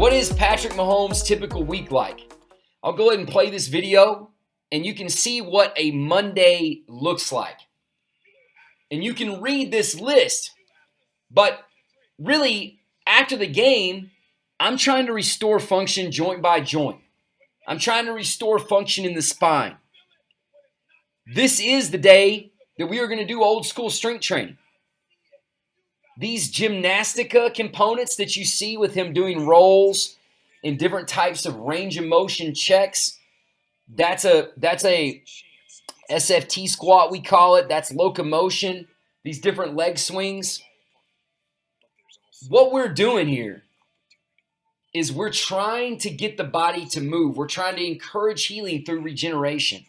What is Patrick Mahomes' typical week like? I'll go ahead and play this video and you can see what a Monday looks like. And you can read this list. But really, after the game, I'm trying to restore function joint by joint. I'm trying to restore function in the spine. This is the day that we are going to do old school strength training. These gymnastica components that you see with him doing rolls and different types of range of motion checks, that's a SFT squat, we call it. That's locomotion, these different leg swings. What we're doing here is we're trying to get the body to move. We're trying to encourage healing through regeneration.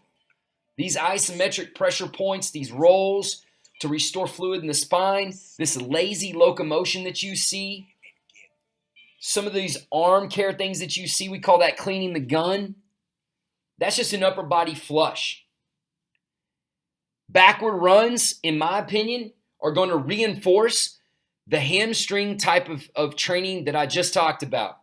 These isometric pressure points, these rolls to restore fluid in the spine, this lazy locomotion that you see, some of these arm care things that you see, we call that cleaning the gun. That's just an upper body flush. Backward runs, in my opinion, are going to reinforce the hamstring type of training that I just talked about.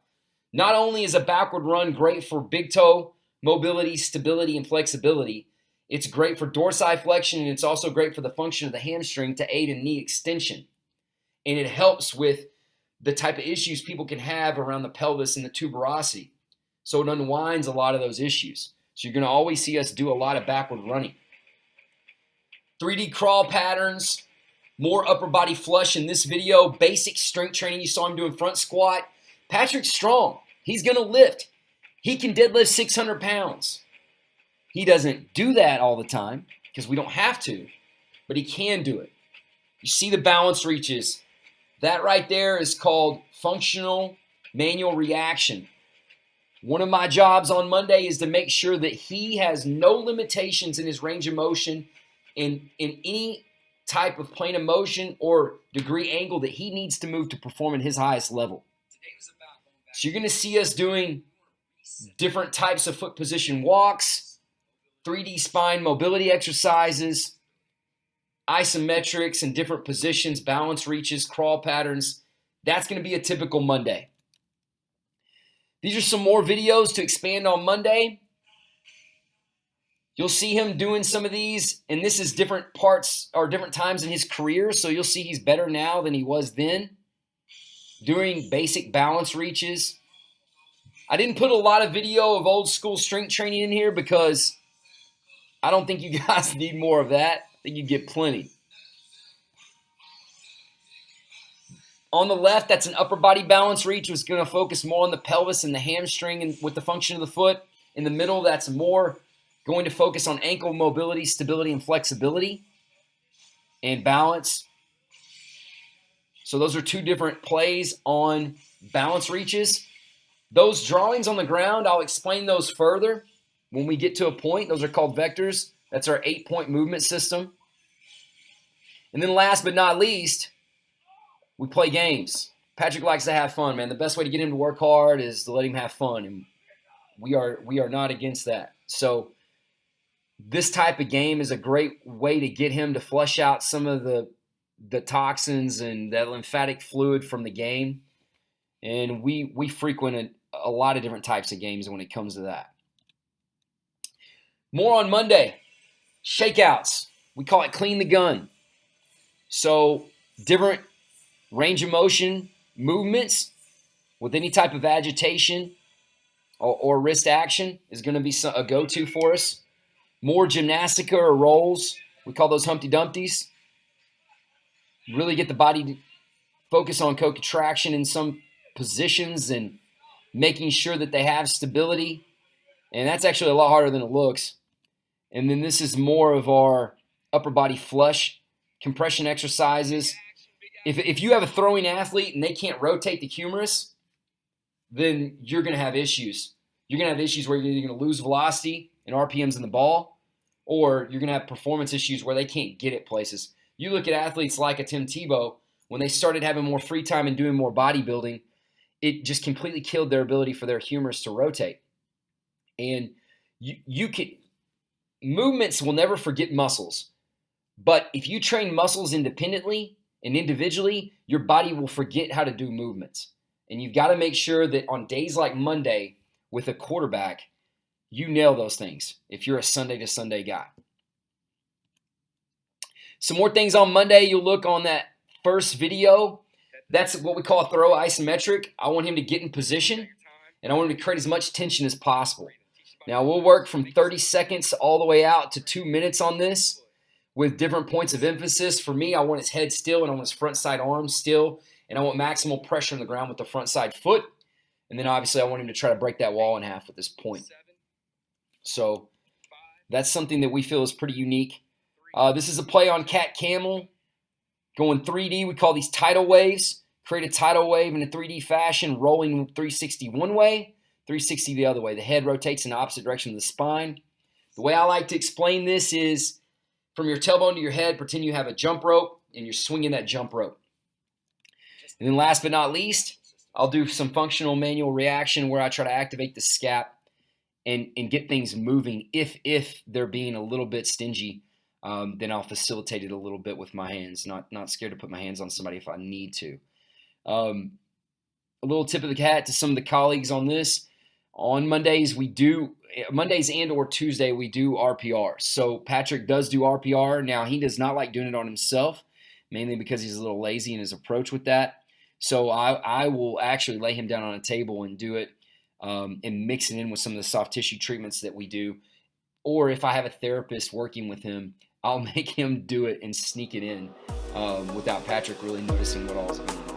Not only is a backward run great for big toe mobility, stability, and flexibility, it's great for dorsiflexion, and it's also great for the function of the hamstring to aid in knee extension. And it helps with the type of issues people can have around the pelvis and the tuberosity. So it unwinds a lot of those issues. So you're going to always see us do a lot of backward running. 3D crawl patterns, more upper body flush in this video, basic strength training. You saw him doing front squat. Patrick's strong. He's going to lift. He can deadlift 600 pounds. He doesn't do that all the time because we don't have to, but he can do it. You see the balance reaches. That right there is called functional manual reaction. One of my jobs on Monday is to make sure that he has no limitations in his range of motion in any type of plane of motion or degree angle that he needs to move to perform at his highest level. So you're going to see us doing different types of foot position walks, 3D spine mobility exercises, isometrics in different positions, balance reaches, crawl patterns. That's going to be a typical Monday. These are some more videos to expand on Monday. You'll see him doing some of these, and this is different parts or different times in his career, so you'll see he's better now than he was then. Doing basic balance reaches. I didn't put a lot of video of old school strength training in here because I don't think you guys need more of that. I think you get plenty. On the left, that's an upper body balance reach, which is going to focus more on the pelvis and the hamstring and with the function of the foot. In the middle, that's more going to focus on ankle mobility, stability, and flexibility and balance. So those are two different plays on balance reaches. Those drawings on the ground, I'll explain those further when we get to a point. Those are called vectors. That's our 8-point movement system. And then last but not least, we play games. Patrick likes to have fun, man. The best way to get him to work hard is to let him have fun, and we are not against that. So this type of game is a great way to get him to flush out some of the toxins and that lymphatic fluid from the game. And we frequent a lot of different types of games when it comes to that. More on Monday. Shakeouts. We call it clean the gun. So different range of motion movements with any type of agitation or wrist action is going to be a go-to for us. More gymnastica or rolls. We call those Humpty Dumpties. Really get the body to focus on co-contraction in some positions and making sure that they have stability. And that's actually a lot harder than it looks. And then this is more of our upper body flush compression exercises. If you have a throwing athlete and they can't rotate the humerus, then you're going to have issues. You're going to have issues where you're either going to lose velocity and RPMs in the ball, or you're going to have performance issues where they can't get it places. You look at athletes like a Tim Tebow, when they started having more free time and doing more bodybuilding, it just completely killed their ability for their humerus to rotate. And you can movements will never forget muscles. But if you train muscles independently and individually, your body will forget how to do movements. And you've got to make sure that on days like Monday with a quarterback, you nail those things if you're a Sunday to Sunday guy. Some more things on Monday. You'll look on that first video. That's what we call a throw isometric. I want him to get in position, and I want him to create as much tension as possible. Now, we'll work from 30 seconds all the way out to 2 minutes on this with different points of emphasis. For me, I want his head still, and I want his front side arm still, and I want maximal pressure on the ground with the front side foot. And then, obviously, I want him to try to break that wall in half at this point. So that's something that we feel is pretty unique. This is a play on cat camel. Going 3D, we call these tidal waves. Create a tidal wave in a 3D fashion, rolling 360 one way, 360 the other way. The head rotates in the opposite direction of the spine. The way I like to explain this is from your tailbone to your head, pretend you have a jump rope and you're swinging that jump rope. And then last but not least, I'll do some functional manual reaction where I try to activate the scap and get things moving. If they're being a little bit stingy, then I'll facilitate it a little bit with my hands. Not scared to put my hands on somebody if I need to. A little tip of the hat to some of the colleagues on this. On Mondays and or Tuesday, we do RPR. So Patrick does do RPR. Now, he does not like doing it on himself, mainly because he's a little lazy in his approach with that. So I will actually lay him down on a table and do it and mix it in with some of the soft tissue treatments that we do. Or if I have a therapist working with him, I'll make him do it and sneak it in without Patrick really noticing what all is going on.